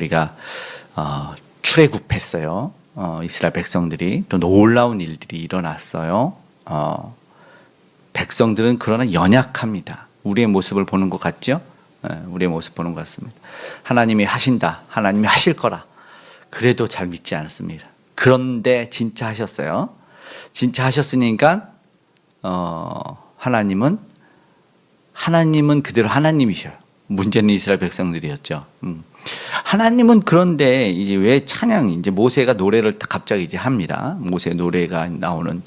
우리가 출애굽했어요. 이스라엘 백성들이 또 놀라운 일들이 일어났어요. 백성들은 그러나 연약합니다. 우리의 모습을 보는 것 같죠? 우리의 모습 보는 것 같습니다. 하나님이 하신다, 하나님이 하실 거라. 그래도 잘 믿지 않았습니다. 그런데 진짜 하셨어요. 진짜 하셨으니까 하나님은 그대로 하나님이셔요. 문제는 이스라엘 백성들이었죠. 하나님은 그런데 이제 왜 이제 모세가 노래를 갑자기 이제 합니다. 모세 노래가 나오는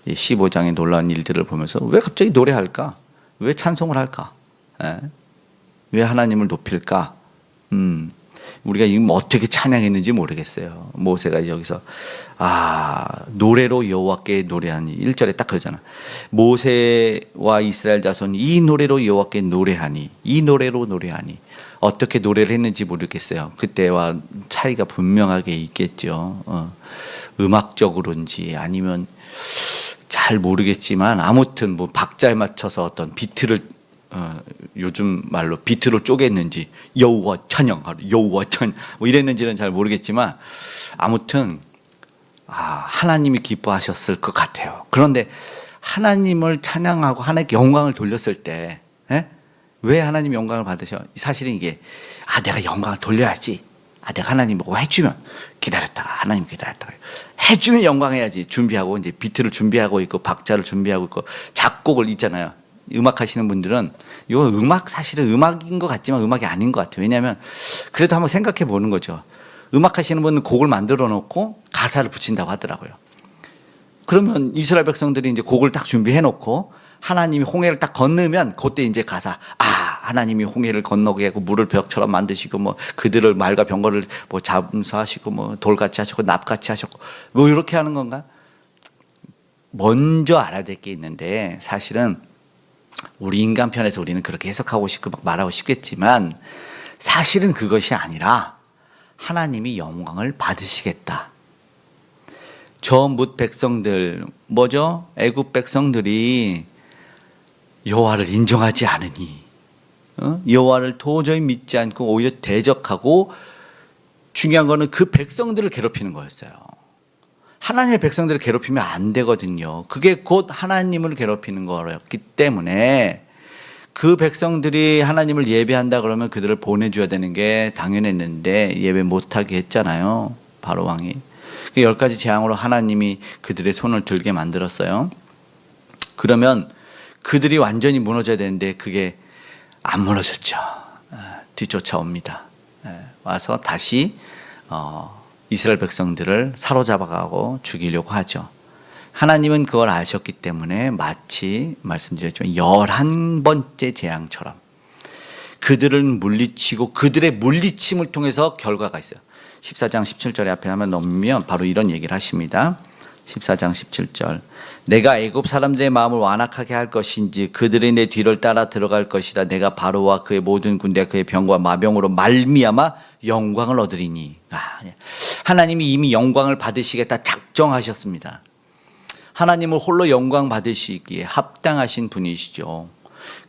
15장의 놀라운 일들을 보면서 왜 갑자기 노래할까? 왜 찬송을 할까? 왜 하나님을 높일까? 우리가 지금 어떻게 찬양했는지 모르겠어요. 모세가 여기서 노래로 여호와께 노래하니 1절에 딱 그러잖아. 모세와 이스라엘 자손이 이 노래로 여호와께 노래하니, 이 노래로 노래하니. 어떻게 노래를 했는지 모르겠어요. 그때와 차이가 분명하게 있겠죠. 음악적으로인지 아니면 잘 모르겠지만 아무튼 뭐 박자에 맞춰서 어떤 비트를 요즘 말로 비트로 쪼갰는지 여호와 찬양하라, 여호와 찬양 뭐 이랬는지는 잘 모르겠지만 아무튼 하나님이 기뻐하셨을 것 같아요. 그런데 하나님을 찬양하고 하나님께 영광을 돌렸을 때 왜 하나님 영광을 받으셔? 사실은 이게 내가 영광을 돌려야지. 내가 하나님 뭐 해주면 기다렸다가 하나님 기다렸다가 해주면 영광해야지. 준비하고 이제 비트를 준비하고 있고 박자를 준비하고 있고 작곡을 있잖아요. 음악 하시는 분들은 이거 사실은 음악인 것 같지만 음악이 아닌 것 같아요. 왜냐하면 그래도 한번 생각해 보는 거죠. 음악 하시는 분은 곡을 만들어 놓고 가사를 붙인다고 하더라고요. 그러면 이스라엘 백성들이 이제 곡을 딱 준비해 놓고 하나님이 홍해를 딱 건너면 그때 이제 가사 하나님이 홍해를 건너게 하고 물을 벽처럼 만드시고 뭐 그들을 말과 병거를 뭐 잠수하시고 뭐 돌같이 하시고 납같이 하셨고 뭐 이렇게 하는 건가? 먼저 알아야 될 게 있는데 사실은 우리 인간 편에서 우리는 그렇게 해석하고 싶고 막 말하고 싶겠지만 사실은 그것이 아니라 하나님이 영광을 받으시겠다. 저뭇 백성들 뭐죠? 애굽 백성들이 여호와를 인정하지 않으니 여호와를 도저히 믿지 않고 오히려 대적하고 중요한 거는 그 백성들을 괴롭히는 거였어요. 하나님의 백성들을 괴롭히면 안 되거든요. 그게 곧 하나님을 괴롭히는 거였기 때문에 그 백성들이 하나님을 예배한다 그러면 그들을 보내줘야 되는 게 당연했는데 예배 못하게 했잖아요. 바로 왕이. 10가지 재앙으로 하나님이 그들의 손을 들게 만들었어요. 그러면 그들이 완전히 무너져야 되는데 그게 안 무너졌죠. 뒤쫓아옵니다. 와서 다시 이스라엘 백성들을 사로잡아가고 죽이려고 하죠. 하나님은 그걸 아셨기 때문에 마치 말씀드렸지만 11번째 재앙처럼 그들을 물리치고 그들의 물리침을 통해서 결과가 있어요. 14장 17절에 앞에 한번 넘으면 바로 이런 얘기를 하십니다. 14장 17절 내가 애굽 사람들의 마음을 완악하게 할 것인지 그들이 내 뒤를 따라 들어갈 것이라 내가 바로와 그의 모든 군대 그의 병과 마병으로 말미암아 영광을 얻으리니. 하나님이 이미 영광을 받으시겠다 작정하셨습니다. 하나님을 홀로 영광 받으시기에 합당하신 분이시죠.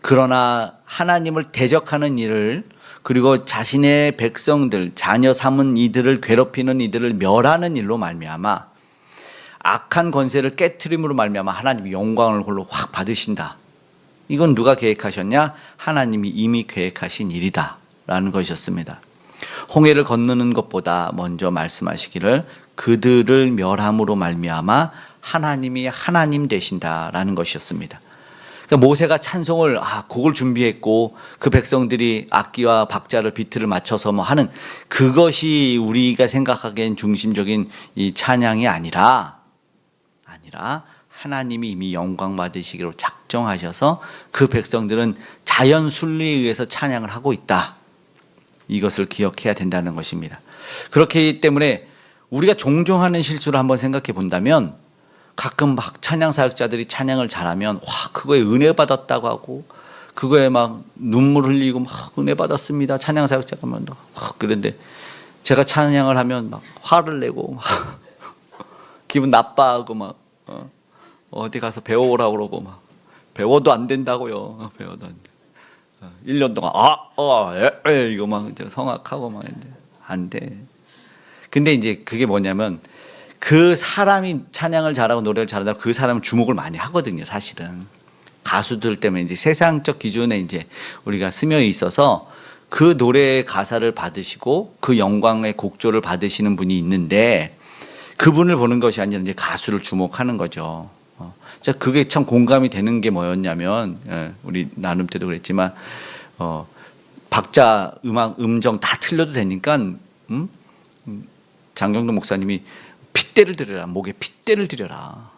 그러나 하나님을 대적하는 일을 그리고 자신의 백성들 자녀 삼은 이들을 괴롭히는 이들을 멸하는 일로 말미암아 악한 권세를 깨트림으로 말미암아 하나님이 영광을 홀로 확 받으신다. 이건 누가 계획하셨냐? 하나님이 이미 계획하신 일이다 라는 것이었습니다. 홍해를 건너는 것보다 먼저 말씀하시기를 그들을 멸함으로 말미암아 하나님이 하나님 되신다라는 것이었습니다. 그러니까 모세가 찬송을 곡을 준비했고 그 백성들이 악기와 박자를 비트를 맞춰서 뭐 하는 그것이 우리가 생각하기엔 중심적인 이 찬양이 아니라 하나님이 이미 영광 받으시기로 작정하셔서 그 백성들은 자연 순리에 의해서 찬양을 하고 있다. 이것을 기억해야 된다는 것입니다. 그렇기 때문에 우리가 종종 하는 실수를 한번 생각해 본다면 가끔 막 찬양 사역자들이 찬양을 잘하면 그거에 은혜 받았다고 하고 그거에 막 눈물 흘리고 막 은혜 받았습니다. 찬양 사역자가 막 그런데 제가 찬양을 하면 막 화를 내고 막 기분 나빠하고 막 어디 가서 배워오라고 그러고 막 배워도 안 된다고요. 배워도 안 돼. 1년 동안 이거 막 성악하고 막 했는데 안 돼. 근데 이제 그게 뭐냐면 그 사람이 찬양을 잘하고 노래를 잘하다 그 사람은 주목을 많이 하거든요, 사실은. 가수들 때문에 이제 세상적 기준에 이제 우리가 스며 있어서 그 노래의 가사를 받으시고 그 영광의 곡조를 받으시는 분이 있는데 그분을 보는 것이 아니라 이제 가수를 주목하는 거죠. 자, 그게 참 공감이 되는 게 뭐였냐면, 우리 나눔 때도 그랬지만, 박자, 음악, 음정 다 틀려도 되니까, 장경도 목사님이 핏대를 드려라. 목에 핏대를 드려라.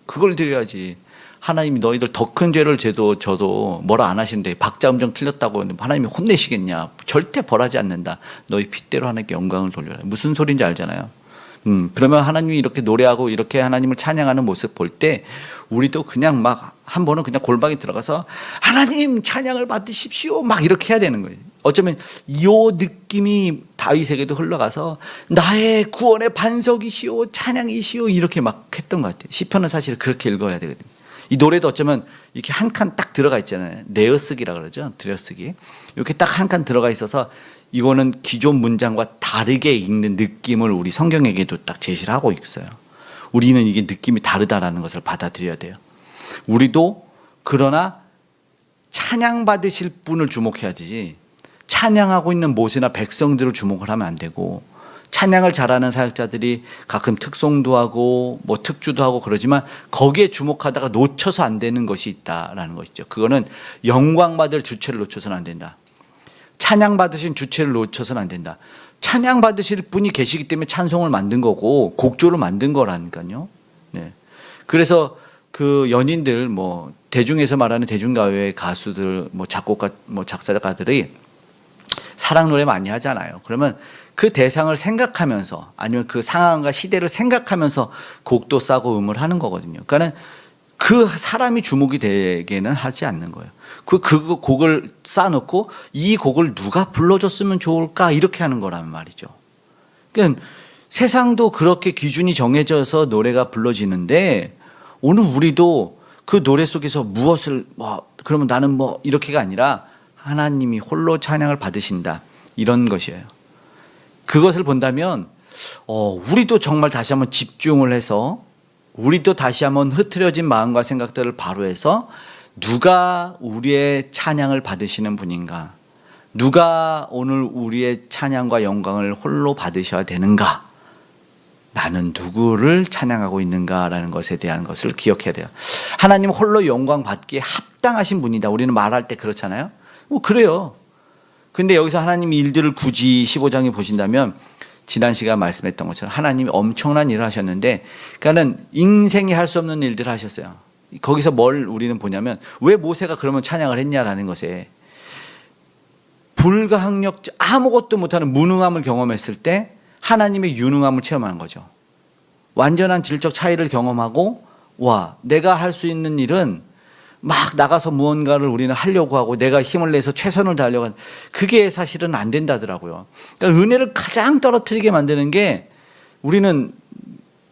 그걸 드려야지. 하나님이 너희들 더 큰 죄를 저도 뭐라 안 하시는데 박자 음정 틀렸다고 하나님이 혼내시겠냐. 절대 벌하지 않는다. 너희 핏대로 하나님께 영광을 돌려라. 무슨 소리인지 알잖아요. 그러면 하나님이 이렇게 노래하고 이렇게 하나님을 찬양하는 모습 볼 때 우리도 그냥 막 한 번은 그냥 골방에 들어가서 하나님 찬양을 받으십시오. 막 이렇게 해야 되는 거예요. 어쩌면 이 느낌이 다윗에게도 흘러가서 나의 구원의 반석이시오 찬양이시오 이렇게 막 했던 것 같아요. 시편은 사실 그렇게 읽어야 되거든요. 이 노래도 어쩌면 이렇게 한 칸 딱 들어가 있잖아요. 내어쓰기라 그러죠. 들여쓰기. 이렇게 딱 한 칸 들어가 있어서 이거는 기존 문장과 다르게 읽는 느낌을 우리 성경에게도 딱 제시를 하고 있어요. 우리는 이게 느낌이 다르다라는 것을 받아들여야 돼요. 우리도 그러나 찬양받으실 분을 주목해야 되지 찬양하고 있는 모세나 백성들을 주목을 하면 안 되고 찬양을 잘하는 사역자들이 가끔 특송도 하고 뭐 특주도 하고 그러지만 거기에 주목하다가 놓쳐서 안 되는 것이 있다라는 것이죠. 그거는 영광받을 주체를 놓쳐서는 안 된다. 찬양받으신 주체를 놓쳐서는 안 된다. 찬양받으실 분이 계시기 때문에 찬송을 만든 거고 곡조를 만든 거라니까요. 네. 그래서 그 연인들 뭐 대중에서 말하는 대중가요의 가수들 뭐 작곡가 뭐 작사가들이 사랑 노래 많이 하잖아요. 그러면 그 대상을 생각하면서 아니면 그 상황과 시대를 생각하면서 곡도 싸고 음을 하는 거거든요. 그러니까 그 사람이 주목이 되게는 하지 않는 거예요. 그 곡을 쌓아놓고 이 곡을 누가 불러줬으면 좋을까 이렇게 하는 거란 말이죠. 그러니까 세상도 그렇게 기준이 정해져서 노래가 불러지는데 오늘 우리도 그 노래 속에서 무엇을 그러면 나는 이렇게가 아니라 하나님이 홀로 찬양을 받으신다 이런 것이에요. 그것을 본다면 우리도 정말 다시 한번 집중을 해서 우리도 다시 한번 흐트러진 마음과 생각들을 바로 해서 누가 우리의 찬양을 받으시는 분인가? 누가 오늘 우리의 찬양과 영광을 홀로 받으셔야 되는가? 나는 누구를 찬양하고 있는가라는 것에 대한 것을 기억해야 돼요. 하나님 홀로 영광 받기에 합당하신 분이다. 우리는 말할 때 그렇잖아요. 그래요. 근데 여기서 하나님이 일들을 굳이 15장에 보신다면 지난 시간 말씀했던 것처럼 하나님이 엄청난 일을 하셨는데 그러니까는 인생이 할 수 없는 일들을 하셨어요. 거기서 뭘 우리는 보냐면 왜 모세가 그러면 찬양을 했냐라는 것에 불가항력 아무것도 못하는 무능함을 경험했을 때 하나님의 유능함을 체험하는 거죠. 완전한 질적 차이를 경험하고 와 내가 할 수 있는 일은 막 나가서 무언가를 우리는 하려고 하고 내가 힘을 내서 최선을 다하려고 하는 그게 사실은 안 된다더라고요. 그러니까 은혜를 가장 떨어뜨리게 만드는 게 우리는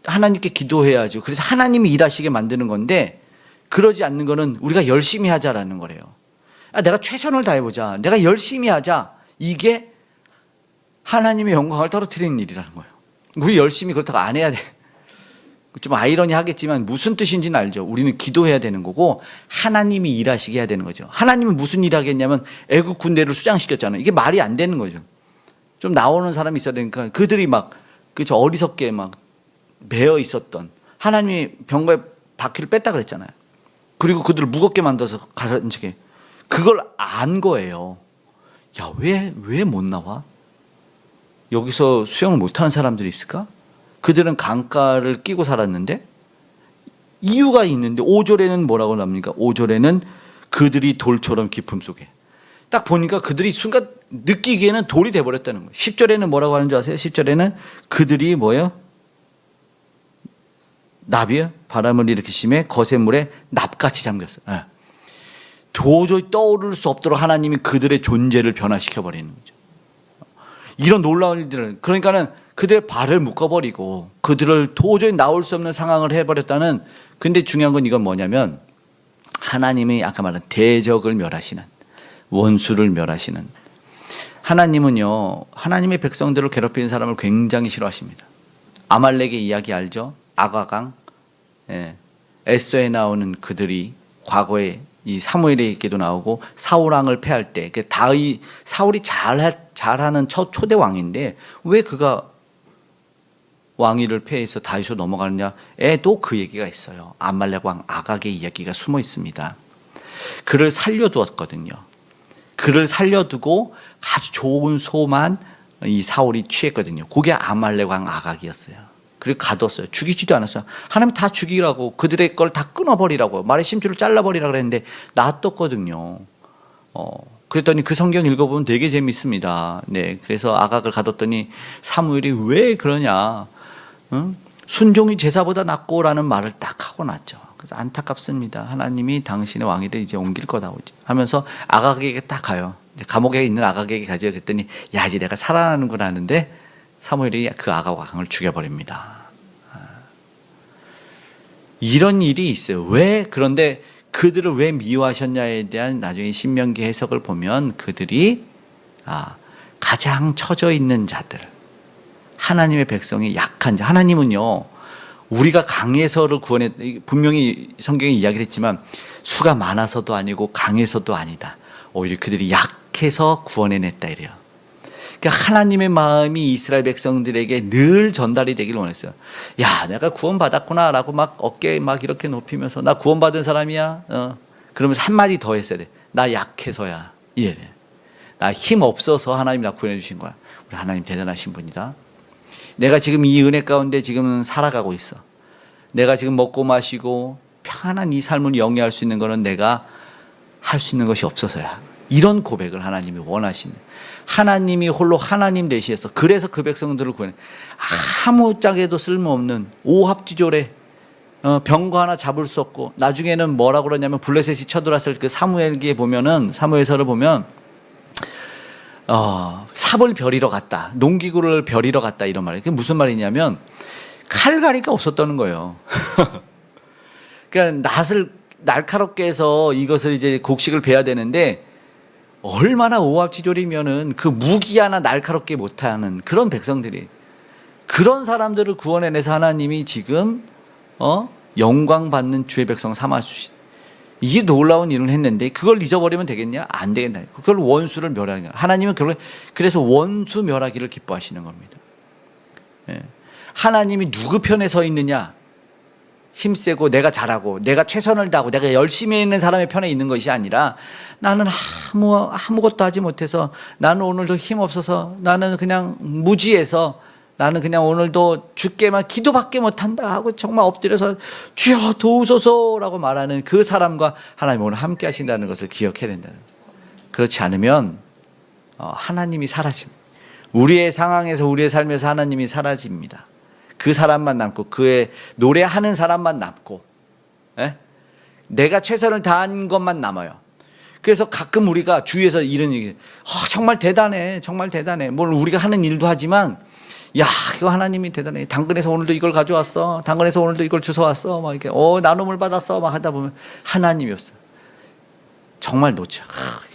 하나님께 기도해야죠. 그래서 하나님이 일하시게 만드는 건데 그러지 않는 거는 우리가 열심히 하자라는 거래요. 내가 최선을 다해보자. 내가 열심히 하자. 이게 하나님의 영광을 떨어뜨리는 일이라는 거예요. 우리 열심히 그렇다고 안 해야 돼. 좀 아이러니하겠지만 무슨 뜻인지는 알죠. 우리는 기도해야 되는 거고 하나님이 일하시게 해야 되는 거죠. 하나님은 무슨 일 하겠냐면 애국 군대를 수장시켰잖아요. 이게 말이 안 되는 거죠. 좀 나오는 사람이 있어야 되니까 그들이 막 그저 어리석게 막 매여 있었던 하나님이 병거에 바퀴를 뺐다 그랬잖아요. 그리고 그들을 무겁게 만들어서 가라앉히게 그걸 안 거예요. 야, 왜 못 나와? 여기서 수영을 못하는 사람들이 있을까? 그들은 강가를 끼고 살았는데 이유가 있는데 5절에는 뭐라고 나옵니까? 5절에는 그들이 돌처럼 깊음 속에 딱 보니까 그들이 순간 느끼기에는 돌이 돼버렸다는 거예요. 10절에는 뭐라고 하는 줄 아세요? 10절에는 그들이 뭐예요? 납이요? 바람을 일으키심에 거센 물에 납같이 잠겼어요. 네. 도저히 떠오를 수 없도록 하나님이 그들의 존재를 변화시켜버리는 거죠. 이런 놀라운 일들을 그러니까는 그들의 발을 묶어버리고 그들을 도저히 나올 수 없는 상황을 해버렸다는 근데 중요한 건 이건 뭐냐면 하나님이 아까 말한 대적을 멸하시는 원수를 멸하시는 하나님은요, 하나님의 백성들을 괴롭히는 사람을 굉장히 싫어하십니다. 아말렉의 이야기 알죠? 아가강, 에스더에 나오는 그들이 과거에 이 사무엘에게도 나오고 사울 왕을 패할 때, 사울이 잘하는 초대 왕인데 왜 그가 왕위를 패해서 다윗으로 넘어가느냐에도 그 얘기가 있어요. 아말렉 왕 아각의 이야기가 숨어 있습니다. 그를 살려두었거든요. 그를 살려두고 아주 좋은 소만 이 사울이 취했거든요. 그게 아말렉 왕 아각이었어요. 그리고 가뒀어요. 죽이지도 않았어요. 하나님 다 죽이라고, 그들의 걸 다 끊어버리라고, 말의 심줄을 잘라버리라고 그랬는데 놔뒀거든요. 그랬더니 그 성경 읽어보면 되게 재밌습니다. 네, 그래서 아각을 가뒀더니 사무엘이 왜 그러냐, 응? 순종이 제사보다 낫고라는 말을 딱 하고 났죠. 그래서 안타깝습니다. 하나님이 당신의 왕위를 이제 옮길 거다 하면서 아각에게 딱 가요. 이제 감옥에 있는 아각에게 가죠. 그랬더니 야, 이제 내가 살아나는구나 하는데 사무엘이 그 아각 왕을 죽여버립니다. 이런 일이 있어요. 왜? 그런데 그들을 왜 미워하셨냐에 대한 나중에 신명기 해석을 보면 그들이 가장 처져 있는 자들, 하나님의 백성이 약한 자. 하나님은요, 우리가 강해서를 분명히 성경에 이야기를 했지만 수가 많아서도 아니고 강해서도 아니다. 오히려 그들이 약해서 구원해냈다 이래요. 그러니까 하나님의 마음이 이스라엘 백성들에게 늘 전달이 되길 원했어요. 야, 내가 구원받았구나 라고 막 어깨 막 이렇게 높이면서 나 구원받은 사람이야. 그러면서 한마디 더 했어야 돼. 나 약해서야. 이래. 나 힘 없어서 하나님이 나 구원해 주신 거야. 우리 하나님 대단하신 분이다. 내가 지금 이 은혜 가운데 지금 살아가고 있어. 내가 지금 먹고 마시고 편안한 이 삶을 영위할 수 있는 거는 내가 할 수 있는 것이 없어서야. 이런 고백을 하나님이 원하시는, 하나님이 홀로 하나님 되시어서 그래서 그 백성들을 구원해. 아무짝에도 쓸모없는 오합지졸에 병거 하나 잡을 수 없고, 나중에는 뭐라고 그러냐면 블레셋이 쳐들어왔을 그 사무엘기에 보면은, 사무엘서를 보면 삽을 벼리러 갔다, 농기구를 벼리러 갔다 이런 말이에요. 그게 무슨 말이냐면 칼갈이가 없었다는 거예요. 그러니까 낫을 날카롭게 해서 이것을 이제 곡식을 베야 되는데 얼마나 오합지졸이면은 그 무기 하나 날카롭게 못하는 그런 백성들이, 그런 사람들을 구원해내서 하나님이 지금 영광 받는 주의 백성 삼아주신, 이게 놀라운 일을 했는데 그걸 잊어버리면 되겠냐? 안 되겠다. 그걸 원수를 멸하는 거야. 하나님은 그래서 원수 멸하기를 기뻐하시는 겁니다. 하나님이 누구 편에 서 있느냐? 힘세고 내가 잘하고 내가 최선을 다하고 내가 열심히 있는 사람의 편에 있는 것이 아니라, 나는 아무것도 하지 못해서, 나는 오늘도 힘없어서, 나는 그냥 무지해서, 나는 그냥 오늘도 주께만 기도밖에 못한다 하고 정말 엎드려서 주여 도우소서라고 말하는 그 사람과 하나님 오늘 함께 하신다는 것을 기억해야 된다는 거예요. 그렇지 않으면 하나님이 사라집니다. 우리의 상황에서, 우리의 삶에서 하나님이 사라집니다. 그 사람만 남고, 그의 노래하는 사람만 남고, 내가 최선을 다한 것만 남아요. 그래서 가끔 우리가 주위에서 이런 얘기, 정말 대단해, 정말 대단해. 뭘 우리가 하는 일도 하지만, 야, 이거 하나님이 대단해. 당근에서 오늘도 이걸 가져왔어. 당근에서 오늘도 이걸 주워왔어. 막 이렇게, 나눔을 받았어. 막 하다 보면 하나님이 없어. 정말 놓쳐.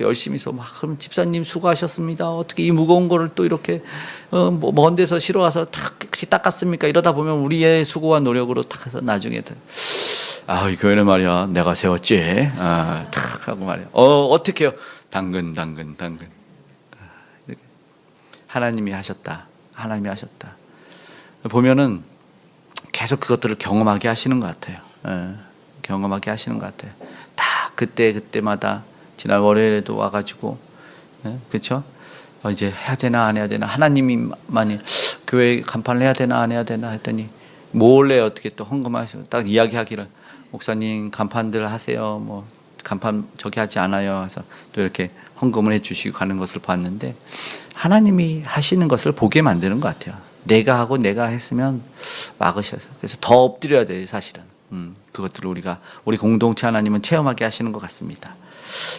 열심히 해서 막, 그럼 집사님 수고하셨습니다. 어떻게 이 무거운 거를 또 이렇게 먼 데서 실어 와서 탁 깨끗이 닦았습니까? 이러다 보면 우리의 수고와 노력으로 탁 해서 나중에 이 교회는 말이야 내가 세웠지. 탁 하고 말이야. 어떻게 해요? 당근. 하나님이 하셨다. 하나님이 하셨다. 보면은 계속 그것들을 경험하게 하시는 것 같아요. 경험하게 하시는 것 같아요. 그때마다 지난 월요일에도 와가지고, 그렇죠? 이제 해야 되나 안 해야 되나, 하나님만이 교회 간판을 해야 되나 안 해야 되나 했더니 몰래 어떻게 또 헌금하시고 딱 이야기하기를, 목사님 간판들 하세요. 뭐 간판 저기 하지 않아요. 해서 또 이렇게 헌금을 해주시고 가는 것을 봤는데, 하나님이 하시는 것을 보게 만드는 것 같아요. 내가 하고 내가 했으면 막으셔서. 그래서 더 엎드려야 돼요, 사실은. 그것들을 우리 공동체 하나님은 체험하게 하시는 것 같습니다.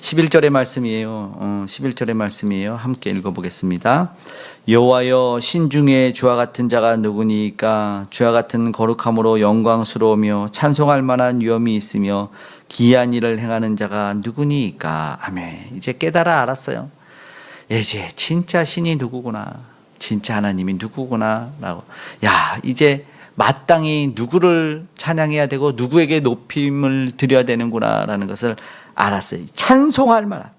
11절의 말씀이에요. 11절의 말씀이에요. 함께 읽어보겠습니다. 여호와여, 신중에 주와 같은 자가 누구니까? 주와 같은 거룩함으로 영광스러우며 찬송할 만한 위엄이 있으며 기이한 일을 행하는 자가 누구니까? 아멘. 이제 깨달아 알았어요. 이제 진짜 신이 누구구나, 진짜 하나님이 누구구나라고, 야, 이제 마땅히 누구를 찬양해야 되고 누구에게 높임을 드려야 되는구나라는 것을 알았어요. 찬송할 만한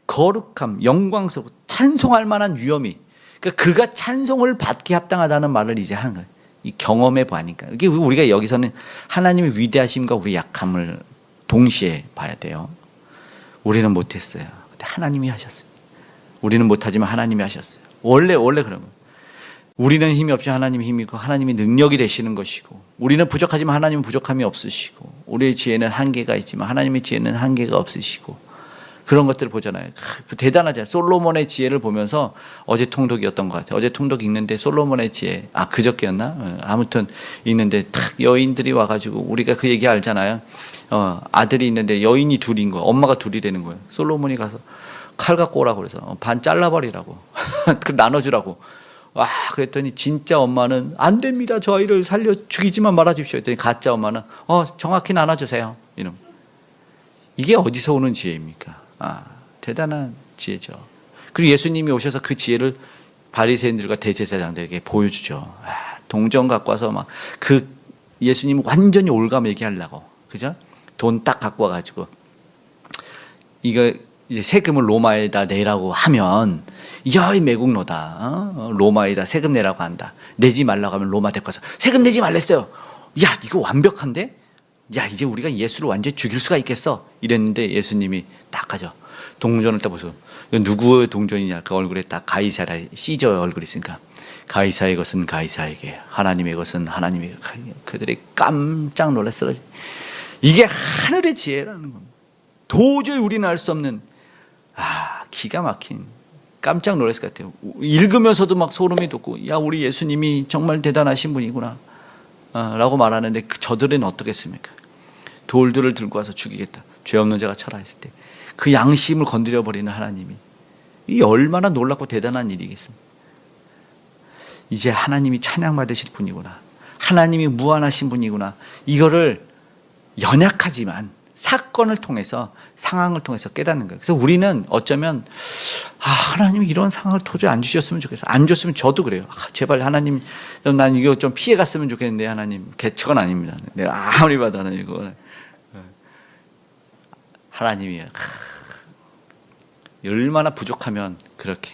거룩함, 영광스럽고 찬송할 만한 위엄이, 그러니까 그가 찬송을 받기 합당하다는 말을 이제 하는 거예요. 이 경험해 보니까. 이게 우리가 여기서는 하나님의 위대하심과 우리 약함을 동시에 봐야 돼요. 우리는 못했어요. 근데 하나님이 하셨어요. 우리는 못하지만 하나님이 하셨어요. 원래 그런 거예요. 우리는 힘이 없지 하나님이 힘이고, 하나님이 능력이 되시는 것이고, 우리는 부족하지만 하나님은 부족함이 없으시고, 우리의 지혜는 한계가 있지만 하나님의 지혜는 한계가 없으시고, 그런 것들을 보잖아요. 대단하잖아요. 솔로몬의 지혜를 보면서, 어제 통독이었던 것 같아요. 어제 통독 읽는데 솔로몬의 지혜, 그저께였나? 아무튼 읽는데 탁 여인들이 와가지고, 우리가 그 얘기 알잖아요. 아들이 있는데 여인이 둘인 거예요. 엄마가 둘이라는 거예요. 솔로몬이 가서 칼 갖고 오라고 그래서 반 잘라버리라고 그 나눠주라고. 와, 그랬더니 진짜 엄마는 안 됩니다, 저 아이를 살려 죽이지만 말아주십시오 했더니 가짜 엄마는 정확히 나눠주세요 이놈. 이게 어디서 오는 지혜입니까? 대단한 지혜죠. 그리고 예수님이 오셔서 그 지혜를 바리새인들과 대제사장들에게 보여주죠. 동전 갖고 와서 막 그 예수님 완전히 올감 얘기하려고, 그죠? 돈 딱 갖고 와가지고 이거 이제 세금을 로마에다 내라고 하면, 야, 이 매국노다. 로마에다 세금 내라고 한다. 내지 말라고 하면 로마 데리고 가서 세금 내지 말랬어요. 야, 이거 완벽한데? 야, 이제 우리가 예수를 완전히 죽일 수가 있겠어. 이랬는데 예수님이 딱 가죠. 동전을 딱 보세요. 누구의 동전이냐? 그 얼굴에 딱 가이사라 시저 얼굴이 있으니까, 가이사의 것은 가이사에게, 하나님의 것은 하나님에게. 그들이 깜짝 놀랐어요. 이게 하늘의 지혜라는 겁니다. 도저히 우리는 알 수 없는, 기가 막힌, 깜짝 놀랐을 것 같아요. 읽으면서도 막 소름이 돋고, 야, 우리 예수님이 정말 대단하신 분이구나 라고 말하는데, 저들은 어떻겠습니까? 돌들을 들고 와서 죽이겠다, 죄 없는 자가 쳐라 했을 때 그 양심을 건드려 버리는 하나님이, 이 얼마나 놀랍고 대단한 일이겠습니까? 이제 하나님이 찬양받으실 분이구나, 하나님이 무한하신 분이구나, 이거를 연약하지만 사건을 통해서, 상황을 통해서 깨닫는 거예요. 그래서 우리는 어쩌면 하나님이 이런 상황을 도저히 안 주셨으면 좋겠어. 안 줬으면 저도 그래요. 제발 하나님, 난 이거 좀 피해 갔으면 좋겠는데 하나님. 개척은 아닙니다. 내가 아무리 봐도 하나님 이거 하나님이 얼마나 부족하면 그렇게,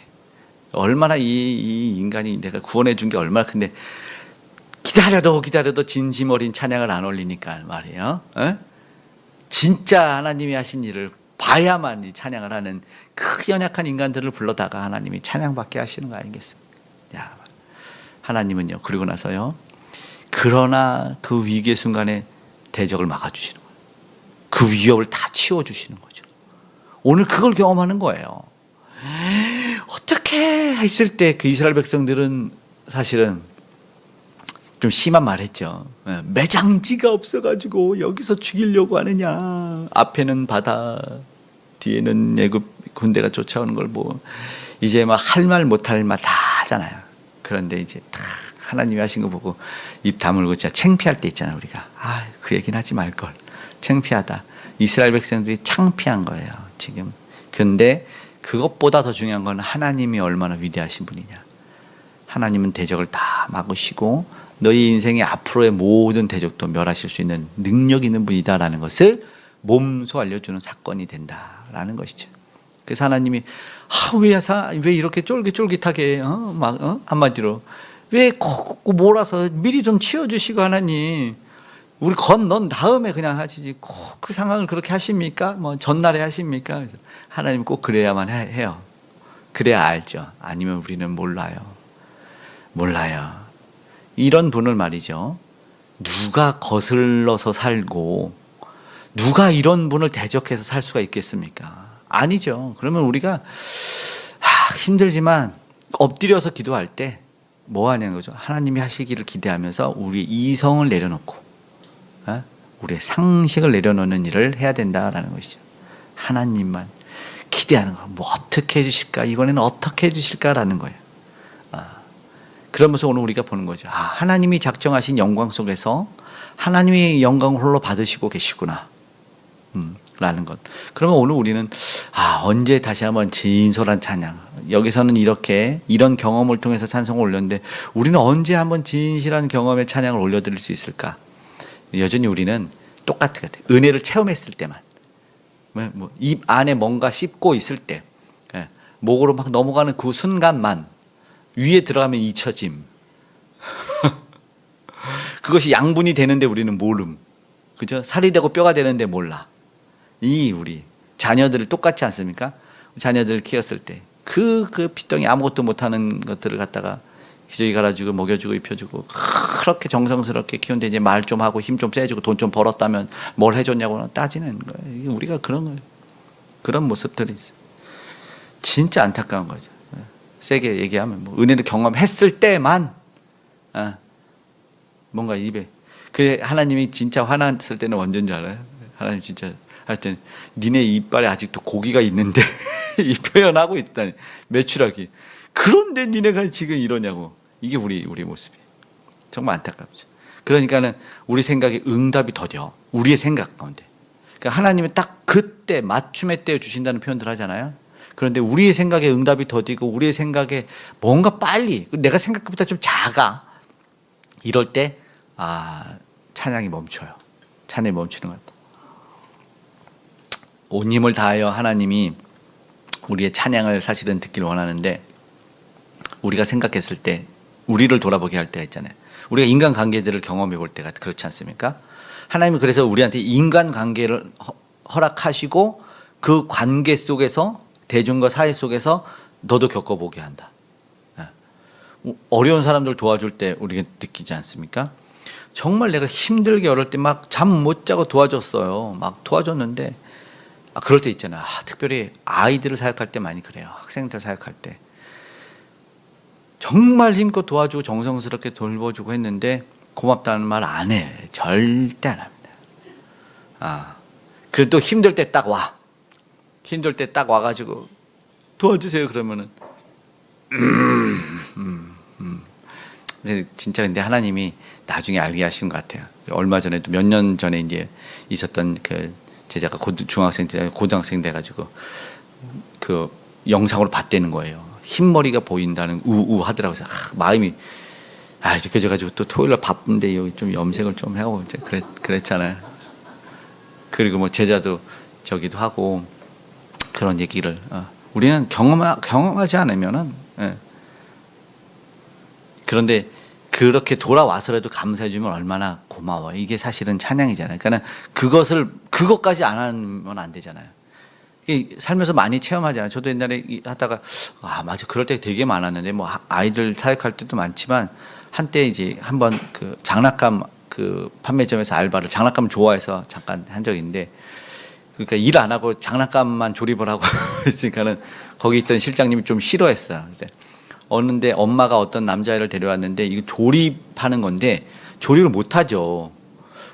얼마나 이 인간이 내가 구원해 준 게 얼마나 큰데 기다려도 진심 어린 찬양을 안 올리니까 말이에요. 진짜 하나님이 하신 일을 봐야만 이 찬양을 하는 그 연약한 인간들을 불러다가 하나님이 찬양받게 하시는 거 아니겠습니까? 야, 하나님은요, 그리고 나서요, 그러나 그 위기의 순간에 대적을 막아주시는 거예요. 그 위협을 다 치워주시는 거죠. 오늘 그걸 경험하는 거예요. 어떻게 했을 때 그 이스라엘 백성들은 사실은 좀 심한 말 했죠. 매장지가 없어가지고 여기서 죽이려고 하느냐. 앞에는 바다, 뒤에는 애굽 군대가 쫓아오는 걸 이제 막 할 말 못할 말 다 하잖아요. 그런데 이제 딱 하나님이 하신 거 보고 입 다물고 진짜 창피할 때 있잖아요. 우리가 그 얘기는 하지 말걸, 창피하다. 이스라엘 백성들이 창피한 거예요 지금. 근데 그것보다 더 중요한 건 하나님이 얼마나 위대하신 분이냐. 하나님은 대적을 다 막으시고 너희 인생의 앞으로의 모든 대적도 멸하실 수 있는 능력 있는 분이다라는 것을 몸소 알려주는 사건이 된다라는 것이죠. 그래서 하나님이 왜 이렇게 쫄깃쫄깃하게 한마디로 왜 꼭 몰아서 미리 좀 치워주시고, 하나님 우리 건넌 다음에 그냥 하시지 꼭 그 상황을 그렇게 하십니까? 전날에 하십니까? 그래서 하나님 꼭 그래야만 해요. 그래야 알죠. 아니면 우리는 몰라요. 이런 분을 말이죠, 누가 거슬러서 살고 누가 이런 분을 대적해서 살 수가 있겠습니까? 아니죠. 그러면 우리가 힘들지만 엎드려서 기도할 때 뭐 하냐는 거죠. 하나님이 하시기를 기대하면서 우리의 이성을 내려놓고 우리의 상식을 내려놓는 일을 해야 된다라는 것이죠. 하나님만 기대하는 거. 어떻게 해주실까? 이번에는 어떻게 해주실까라는 거예요. 그러면서 오늘 우리가 보는 거죠. 하나님이 작정하신 영광 속에서 하나님이 영광을 홀로 받으시고 계시구나. 라는 것. 그러면 오늘 우리는 언제 다시 한번 진솔한 찬양, 여기서는 이런 경험을 통해서 찬송을 올렸는데 우리는 언제 한번 진실한 경험의 찬양을 올려드릴 수 있을까? 여전히 우리는 똑같은 것 같아요. 은혜를 체험했을 때만, 입 안에 뭔가 씹고 있을 때, 목으로 막 넘어가는 그 순간만, 위에 들어가면 잊혀짐. 그것이 양분이 되는데 우리는 모름. 그죠? 살이 되고 뼈가 되는데 몰라. 우리 자녀들을 똑같지 않습니까? 자녀들을 키웠을 때 그 피덩이 아무것도 못하는 것들을 갖다가 기저귀 갈아주고 먹여주고 입혀주고 그렇게 정성스럽게 키우는데 이제 말 좀 하고 힘 좀 세주고 돈 좀 벌었다면 뭘 해줬냐고는 따지는 거예요. 우리가 그런 거예요. 그런 모습들이 있어요. 진짜 안타까운 거죠. 세게 얘기하면 은혜를 경험했을 때만 뭔가 입에 하나님이 진짜 화났을 때는 언제인 줄 알아요? 하나님 진짜 할 때는 니네 이빨에 아직도 고기가 있는데 이 표현하고 있다니, 매출하기. 그런데 니네가 지금 이러냐고. 이게 우리 모습이에요. 정말 안타깝죠. 그러니까는 우리 생각에 응답이 더뎌. 우리의 생각 가운데. 그러니까 하나님은 딱 그때 맞춤의 때에 주신다는 표현들 하잖아요. 그런데 우리의 생각에 응답이 더디고 우리의 생각에 뭔가 빨리, 내가 생각보다 좀 작아. 이럴 때 찬양이 멈춰요. 찬양이 멈추는 것 같아요. 온 힘을 다하여 하나님이 우리의 찬양을 사실은 듣기를 원하는데, 우리가 생각했을 때 우리를 돌아보게 할 때가 있잖아요. 우리가 인간관계들을 경험해 볼 때가 그렇지 않습니까? 하나님은 그래서 우리한테 인간관계를 허락하시고 그 관계 속에서, 대중과 사회 속에서 너도 겪어보게 한다. 어려운 사람들 도와줄 때 우리가 느끼지 않습니까? 정말 내가 힘들게 어릴 때 막 잠 못 자고 도와줬어요. 막 도와줬는데 그럴 때 있잖아요. 특별히 아이들을 사역할 때 많이 그래요. 학생들 사역할 때 정말 힘껏 도와주고 정성스럽게 돌봐주고 했는데 고맙다는 말 안 해. 절대 안 합니다. 그래도 힘들 때 딱 와. 힘들 때 딱 와가지고 도와주세요 그러면은 진짜 근데 하나님이 나중에 알게 하신 것 같아요. 얼마 전에도 몇 년 전에 이제 있었던 그 제자가 중학생 때 고등학생 돼가지고 그 영상으로 봤다는 거예요. 흰머리가 보인다는 우하더라고요. 마음이 이렇게 돼가지고 또 토요일날 바쁜데 여기 좀 염색을 좀 하고 그랬잖아요. 그리고 뭐 제자도 저기도 하고 그런 얘기를 우리는 경험하지 않으면은 그런데 그렇게 돌아와서라도 감사해주면 얼마나 고마워요. 이게 사실은 찬양이잖아요. 그러니까 그것까지 안 하면 안 되잖아요. 살면서 많이 체험하잖아요. 저도 옛날에 하다가 맞아, 그럴 때 되게 많았는데 뭐 아이들 사역할 때도 많지만 한때 이제 한번 그 장난감 그 판매점에서 알바를, 장난감 좋아해서 잠깐 한 적이 있는데, 그러니까 일 안 하고 장난감만 조립을 하고 있으니까는 거기 있던 실장님이 좀 싫어했어요. 어느데 엄마가 어떤 남자애를 데려왔는데 이거 조립하는 건데 조립을 못 하죠.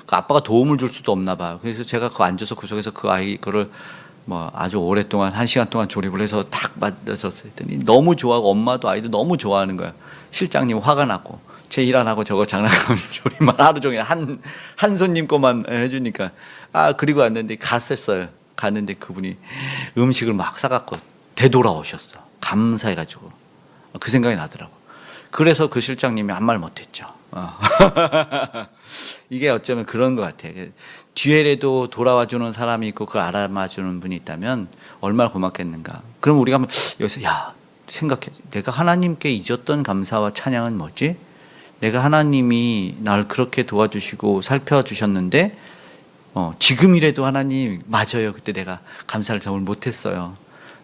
그 아빠가 도움을 줄 수도 없나 봐요. 그래서 제가 그 앉아서 구석에서 그 아이 거를 뭐 아주 오랫동안 1시간 동안 조립을 해서 딱 만들었을 때니 너무 좋아하고 엄마도 아이도 너무 좋아하는 거야. 실장님 화가 났고 제 일 안 하고 저거 장난감 조립만 하루 종일 한 손님 거만 해주니까 그리고 왔는데 갔는데 그분이 음식을 막 싸갖고 되돌아오셨어. 감사해가지고. 그 생각이 나더라고. 그래서 그 실장님이 아무 말 못했죠. 이게 어쩌면 그런 것 같아요. 뒤에라도 돌아와주는 사람이 있고 그걸 알아봐주는 분이 있다면 얼마나 고맙겠는가. 그럼 우리가 여기서 생각해. 내가 하나님께 잊었던 감사와 찬양은 뭐지? 내가 하나님이 날 그렇게 도와주시고 살펴주셨는데 지금이라도 하나님 맞아요. 그때 내가 감사를 정말 못했어요.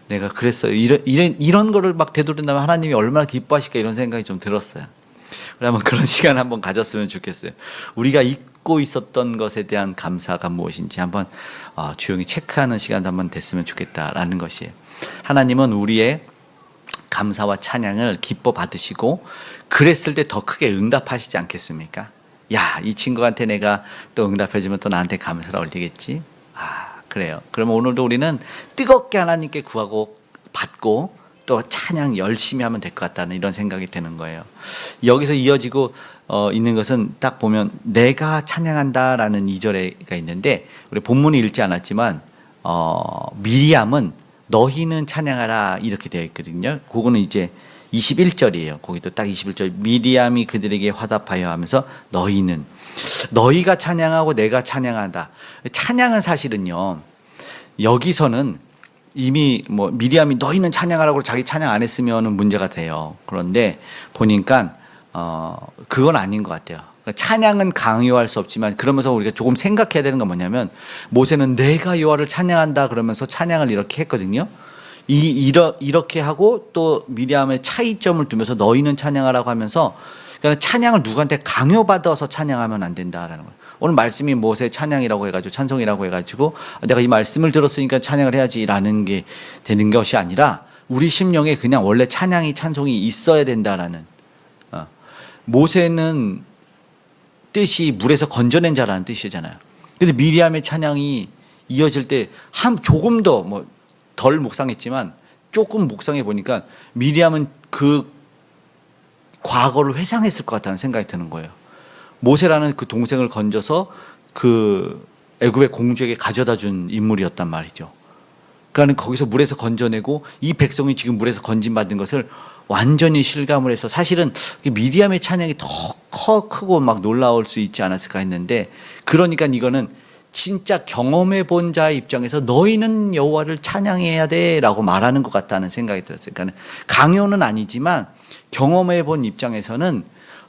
내가 그랬어요. 이런 거를 막 되돌린다면 하나님이 얼마나 기뻐하실까 이런 생각이 좀 들었어요. 그러면 그런 시간 한번 가졌으면 좋겠어요. 우리가 잊고 있었던 것에 대한 감사가 무엇인지 한번 조용히 체크하는 시간도 한번 됐으면 좋겠다라는 것이에요. 하나님은 우리의 감사와 찬양을 기뻐 받으시고 그랬을 때 더 크게 응답하시지 않겠습니까? 이 친구한테 내가 또 응답해주면 또 나한테 감사를 올리겠지. 그래요. 그러면 오늘도 우리는 뜨겁게 하나님께 구하고 받고 또 찬양 열심히 하면 될 것 같다는 이런 생각이 드는 거예요. 여기서 이어지고 있는 것은 딱 보면 내가 찬양한다라는 2절가 있는데 우리 본문이 읽지 않았지만 미리암은 너희는 찬양하라 이렇게 되어 있거든요. 그거는 이제 21절이에요. 거기도 딱 21절. 미리암이 그들에게 화답하여 하면서 너희가 찬양하고 내가 찬양한다. 찬양은 사실은요. 여기서는 이미 뭐 미리암이 너희는 찬양하라고 자기 찬양 안 했으면은 문제가 돼요. 그런데 보니까 그건 아닌 것 같아요. 찬양은 강요할 수 없지만 그러면서 우리가 조금 생각해야 되는 건 뭐냐면 모세는 내가 여호와를 찬양한다 그러면서 찬양을 이렇게 했거든요. 이렇게 하고 또 미리암의 차이점을 두면서 너희는 찬양하라고 하면서 그러니까 찬양을 누구한테 강요받아서 찬양하면 안 된다라는 거예요. 오늘 말씀이 모세 찬양이라고 해가지고 찬송이라고 해가지고 내가 이 말씀을 들었으니까 찬양을 해야지라는 게 되는 것이 아니라 우리 심령에 그냥 원래 찬양이 찬송이 있어야 된다라는 모세는 뜻이 물에서 건져낸 자라는 뜻이잖아요. 근데 미리암의 찬양이 이어질 때 조금 더 뭐 덜 묵상했지만 조금 묵상해 보니까 미리암은 그 과거를 회상했을 것 같다는 생각이 드는 거예요. 모세라는 그 동생을 건져서 그 애굽의 공주에게 가져다 준 인물이었단 말이죠. 그러니까 거기서 물에서 건져내고 이 백성이 지금 물에서 건진받은 것을 완전히 실감을 해서 사실은 미리암의 찬양이 더 크고 막 놀라울 수 있지 않았을까 했는데 그러니까 이거는 진짜 경험해 본 자의 입장에서 너희는 여호와를 찬양해야 돼라고 말하는 것 같다는 생각이 들었어요. 그러니까 강요는 아니지만 경험해 본 입장에서는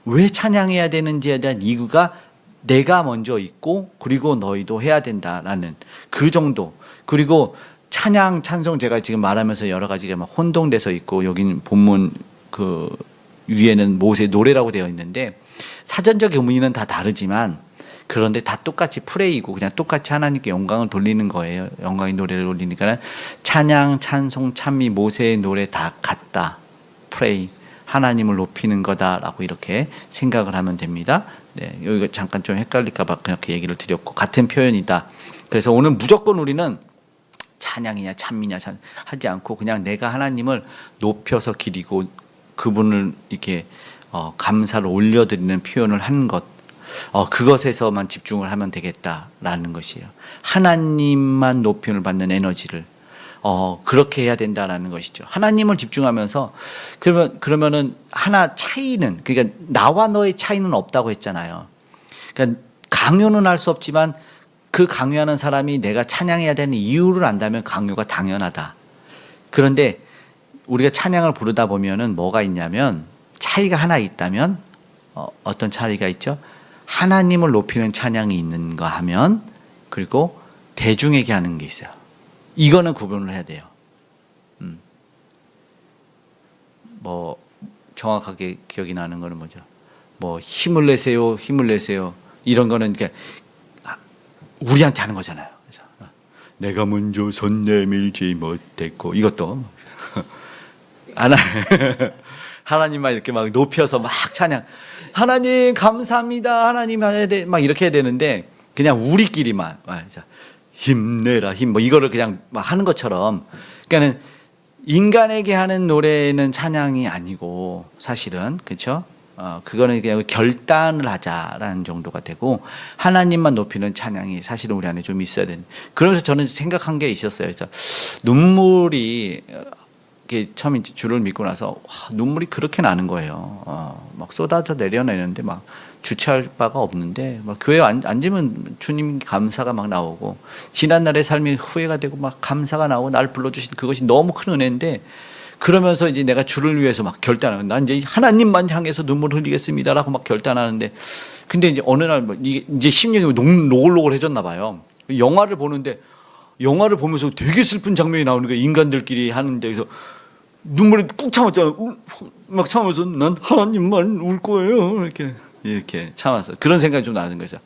왜 찬양해야 되는지에 대한 이유가 내가 먼저 있고 그리고 너희도 해야 된다라는 그 정도. 그리고 찬양 찬송 제가 지금 말하면서 여러 가지가 막 혼동돼서 있고 여기는 본문 그 위에는 모세 노래라고 되어 있는데 사전적 의미는 다 다르지만 그런데 다 똑같이 프레이고 그냥 똑같이 하나님께 영광을 돌리는 거예요. 영광의 노래를 돌리니까 찬양, 찬송, 찬미, 모세의 노래 다 같다. 프레이, 하나님을 높이는 거다라고 이렇게 생각을 하면 됩니다. 네, 여기가 잠깐 좀 헷갈릴까 봐 그렇게 얘기를 드렸고 같은 표현이다. 그래서 오늘 무조건 우리는 찬양이냐 찬미냐 하지 않고 그냥 내가 하나님을 높여서 기리고 그분을 이렇게 감사를 올려드리는 표현을 하는 것 그것에서만 집중을 하면 되겠다라는 것이에요. 하나님만 높임을 받는 에너지를 그렇게 해야 된다라는 것이죠. 하나님을 집중하면서 그러면은 하나 차이는 그러니까 나와 너의 차이는 없다고 했잖아요. 그러니까 강요는 할 수 없지만 그 강요하는 사람이 내가 찬양해야 되는 이유를 안다면 강요가 당연하다. 그런데 우리가 찬양을 부르다 보면은 뭐가 있냐면 차이가 하나 있다면 어떤 차이가 있죠? 하나님을 높이는 찬양이 있는가 하면 그리고 대중에게 하는 게 있어요. 이거는 구분을 해야 돼요. 뭐 정확하게 기억이 나는 거는 뭐죠? 뭐 힘을 내세요, 힘을 내세요. 이런 거는 그러니까 우리한테 하는 거잖아요. 그래서 내가 먼저 손 내밀지 못했고 이것도 하나님만 이렇게 막 높여서 막 찬양. 하나님 감사합니다. 하나님 막 이렇게 해야 되는데 그냥 우리끼리만 힘내라 힘 뭐 이거를 그냥 막 하는 것처럼 그러니까는 인간에게 하는 노래는 찬양이 아니고 사실은 그렇죠? 그거는 그냥 결단을 하자라는 정도가 되고 하나님만 높이는 찬양이 사실은 우리 안에 좀 있어야 되는. 그러면서 저는 생각한 게 있었어요. 그래서 눈물이 처음 주를 믿고 나서 눈물이 그렇게 나는 거예요. 막 쏟아져 내려내는데 막 주체할 바가 없는데 막 교회에 앉으면 주님 감사가 막 나오고 지난날의 삶이 후회가 되고 막 감사가 나오고 날 불러주신 그것이 너무 큰 은혜인데 그러면서 이제 내가 주를 위해서 막 결단하는 난 이제 하나님만 향해서 눈물을 흘리겠습니다라고 막 결단하는데 근데 이제 어느 날 이제 심령이 노골노골해졌나 봐요. 영화를 보는데 영화를 보면서 되게 슬픈 장면이 나오는 거예요. 인간들끼리 하는데 그래서 눈물이 꾹 참았잖아요. 막 참으면서 난 하나님만 울 거예요. 이렇게 참았어. 그런 생각이 좀 나는 거죠.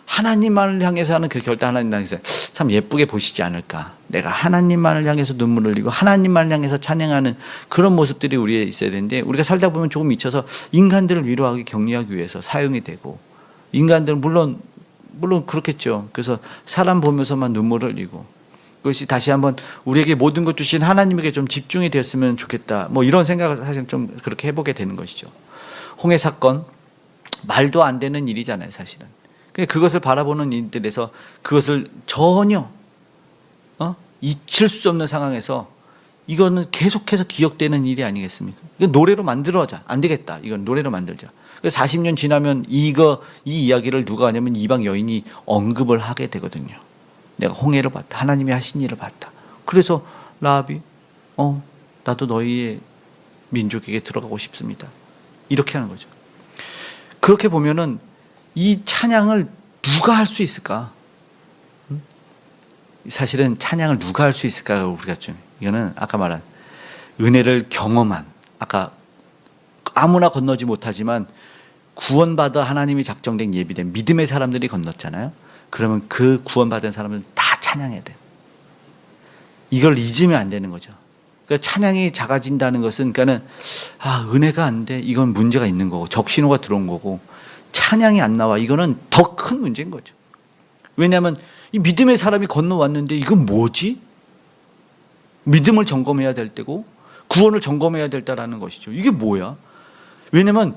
하나님만을 향해서 하는 그 결단 하나님 향해서 참 예쁘게 보시지 않을까. 내가 하나님만을 향해서 눈물을 흘리고 하나님만을 향해서 찬양하는 그런 모습들이 우리에 있어야 되는데 우리가 살다 보면 조금 미쳐서 인간들을 위로하기 격려하기 위해서 사용이 되고 인간들은 물론 그렇겠죠. 그래서 사람 보면서만 눈물을 흘리고 그것이 다시 한번 우리에게 모든 것 주신 하나님에게 좀 집중이 되었으면 좋겠다. 뭐 이런 생각을 사실 좀 그렇게 해보게 되는 것이죠. 홍해 사건 말도 안 되는 일이잖아요, 사실은. 그것을 바라보는 이들에서 그것을 전혀 잊힐 수 없는 상황에서 이거는 계속해서 기억되는 일이 아니겠습니까? 이거 노래로 만들어자. 안 되겠다. 이건 노래로 만들자. 40년 지나면 이 이야기를 누가 하냐면 이방 여인이 언급을 하게 되거든요. 내가 홍해를 봤다. 하나님이 하신 일을 봤다. 그래서 라합이 나도 너희의 민족에게 들어가고 싶습니다. 이렇게 하는 거죠. 그렇게 보면은 이 찬양을 누가 할 수 있을까? 사실은 찬양을 누가 할 수 있을까? 우리가 좀 이거는 아까 말한 은혜를 경험한, 아까 아무나 건너지 못하지만 구원받아 하나님이 작정된 예비된 믿음의 사람들이 건넜잖아요. 그러면 그 구원받은 사람들은 다 찬양해야 돼요. 이걸 잊으면 안 되는 거죠. 그러니까 찬양이 작아진다는 것은, 그러니까는 은혜가 안 돼. 이건 문제가 있는 거고, 적신호가 들어온 거고, 찬양이 안 나와. 이거는 더 큰 문제인 거죠. 왜냐하면 이 믿음의 사람이 건너왔는데 이건 뭐지? 믿음을 점검해야 될 때고 구원을 점검해야 될 때라는 것이죠. 이게 뭐야? 왜냐하면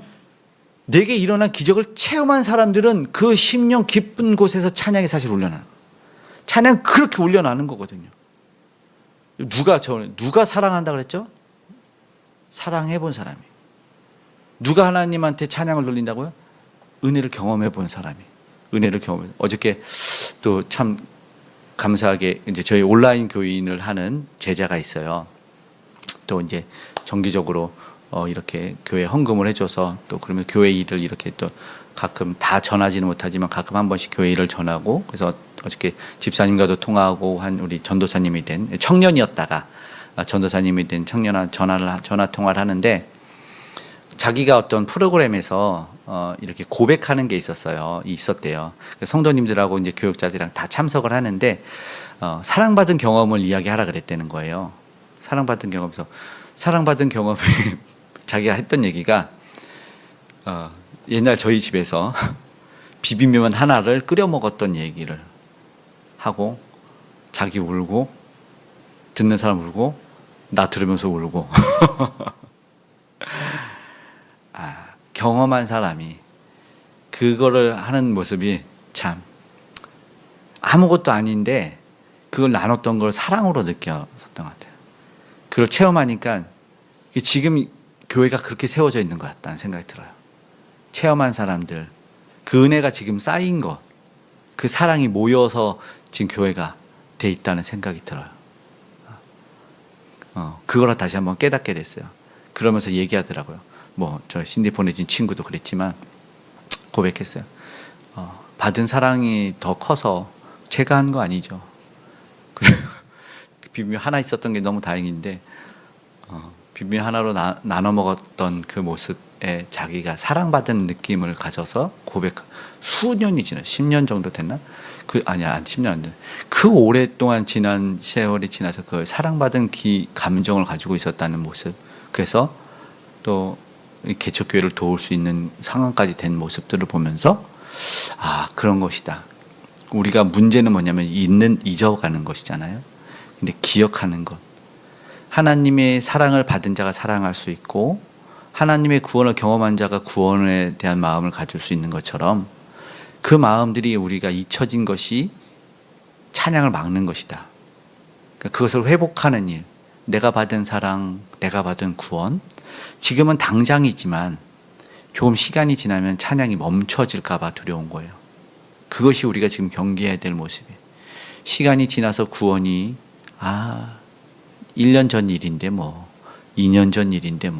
내게 일어난 기적을 체험한 사람들은 그 심령 깊은 곳에서 찬양이 사실 울려나는, 찬양 그렇게 울려나는 거거든요. 누가 사랑한다 그랬죠? 사랑해 본 사람이. 누가 하나님한테 찬양을 돌린다고요? 은혜를 경험해 본 사람이. 은혜를 경험해. 어저께 또 참 감사하게 이제 저희 온라인 교인을 하는 제자가 있어요. 또 이제 정기적으로 이렇게 교회 헌금을 해줘서, 또 그러면 교회 일을 이렇게 또 가끔 다 전하지는 못하지만 가끔 한 번씩 교회 일을 전하고, 그래서 어저께 집사님과도 통화하고 한 우리 전도사님이 된 청년이었다가 전도사님이 된 청년과 전화 통화를 하는데, 자기가 어떤 프로그램에서 이렇게 고백하는 게 있었대요. 성도님들하고 이제 교육자들이랑 다 참석을 하는데 사랑받은 경험을 이야기하라 그랬다는 거예요. 사랑받은 경험에서 사랑받은 경험이 자기가 했던 얘기가 옛날 저희 집에서 비빔면 하나를 끓여 먹었던 얘기를 하고, 자기 울고 듣는 사람 울고 나 들으면서 울고 경험한 사람이 그거를 하는 모습이 참 아무것도 아닌데 그걸 나눴던 걸 사랑으로 느꼈었던 것 같아요. 그걸 체험하니까 지금 교회가 그렇게 세워져 있는 것 같다는 생각이 들어요. 체험한 사람들, 그 은혜가 지금 쌓인 것, 그 사랑이 모여서 지금 교회가 돼 있다는 생각이 들어요. 그거를 다시 한번 깨닫게 됐어요. 그러면서 얘기하더라고요. 저 신디 보내준 친구도 그랬지만 고백했어요. 받은 사랑이 더 커서 제가 한 거 아니죠. 비빔면 하나 있었던 게 너무 다행인데 비빔면 하나로 나눠 먹었던 그 모습에 자기가 사랑받은 느낌을 가져서 수년이 지나 10년 정도 됐나? 아니야, 10년 안 돼. 그 오랫동안 지난 세월이 지나서 그 사랑받은 감정을 가지고 있었다는 모습. 그래서 또 개척교회를 도울 수 있는 상황까지 된 모습들을 보면서 그런 것이다. 우리가 문제는 뭐냐면 잊어가는 것이잖아요. 근데 기억하는 것. 하나님의 사랑을 받은 자가 사랑할 수 있고 하나님의 구원을 경험한 자가 구원에 대한 마음을 가질 수 있는 것처럼, 그 마음들이 우리가 잊혀진 것이 찬양을 막는 것이다. 그것을 회복하는 일, 내가 받은 사랑, 내가 받은 구원, 지금은 당장이지만 조금 시간이 지나면 찬양이 멈춰질까 봐 두려운 거예요. 그것이 우리가 지금 경계해야 될 모습이에요. 시간이 지나서 구원이 1년 전 일인데 2년 전 일인데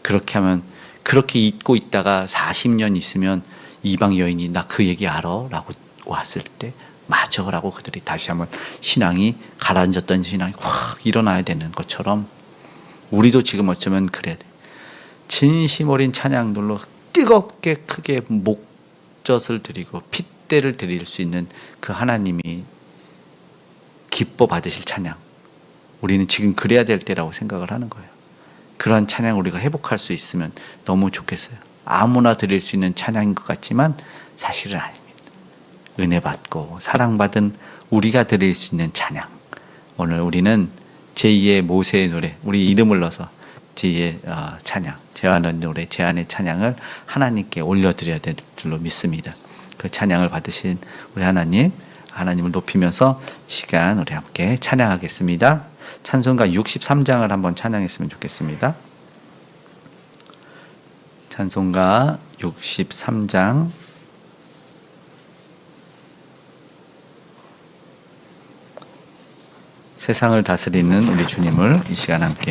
그렇게 하면, 그렇게 잊고 있다가 40년 있으면 이방 여인이 나 그 얘기 알아? 라고 왔을 때 맞아 라고 그들이 다시 한번 신앙이 가라앉았던 신앙이 확 일어나야 되는 것처럼 우리도 지금 어쩌면 그래야 돼. 진심 어린 찬양들로 뜨겁게 크게 목젖을 드리고 핏대를 드릴 수 있는 그 하나님이 기뻐 받으실 찬양, 우리는 지금 그래야 될 때라고 생각을 하는 거예요. 그런 찬양 우리가 회복할 수 있으면 너무 좋겠어요. 아무나 드릴 수 있는 찬양인 것 같지만 사실은 아닙니다. 은혜 받고 사랑받은 우리가 드릴 수 있는 찬양. 오늘 우리는 제2의 모세의 노래, 우리 이름을 넣어서 제2의 찬양, 제안의 노래, 제안의 찬양을 하나님께 올려드려야 될 줄로 믿습니다. 그 찬양을 받으신 우리 하나님, 하나님을 높이면서 시간 우리 함께 찬양하겠습니다. 찬송가 63장을 한번 찬양했으면 좋겠습니다. 찬송가 63장 세상을 다스리는 우리 주님을 이 시간 함께